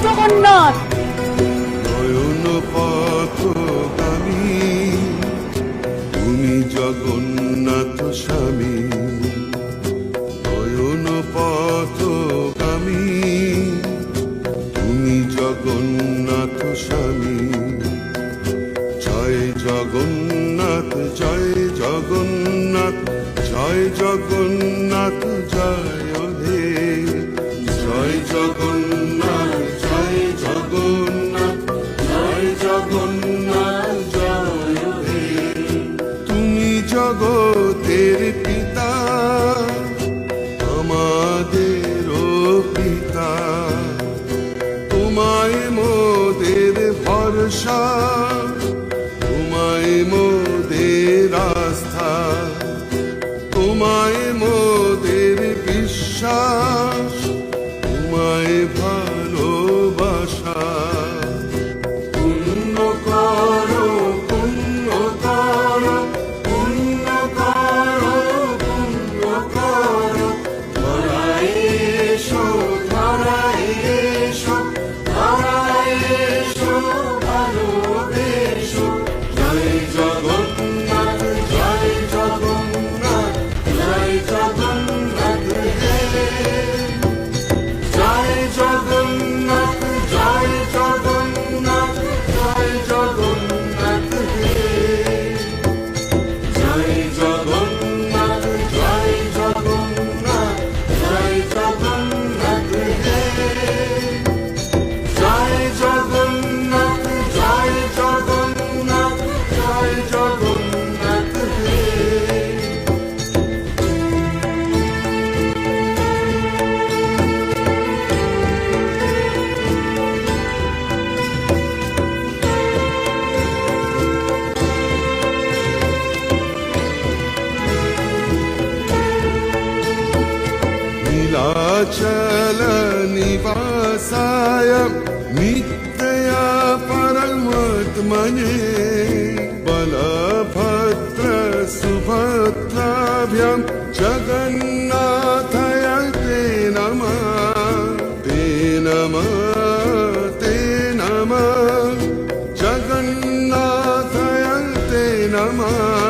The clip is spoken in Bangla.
জগন্নাথ। নয়ন পথগামী তুমি জগন্নাথ স্বামী, নয়ন পথগামী তুমি জগন্নাথ স্বামী। জয় জগন্নাথ জয় জগন্নাথ জয় জগন্নাথ জয় হে, জয় জগন্নাথ জয় জগন্নাথ জয় জগন্নাথ জয় হে। তুমি জগতের পিতা আমাদেরও পিতা, তোমায় মোদের ভরসা, তোমায় মোদের আস্থা, তোমায় মোদের বিশ্বাস, তোমায় ভালোবাসা। পুণ্য করো পুণ্য করো পুণ্য করো পুণ্য করো, ধরায় এসো ধরায় এসো ধরায় এসো ভালোবেসো। জয় জগন্নাথ জয় জগন্নাথ জয় জগন্নাথ হে, জয় জগন্নাথ জয় জগন্নাথ জয় জগন্নাথ হে, জয় জগন্নাথ জয় জগন্নাথ জয় জগন্নাথ হে, জয় জগন্নাথ জয় জগন্নাথ জয় জগন্নাথ হে। नीलाचल निवासाय नित्या परमात्मने, बलभद्र सुभद्राभ्यां जगन्नाथाय ते नमः, ते नमः ते नमः, जगन्नाथाय ते नमः।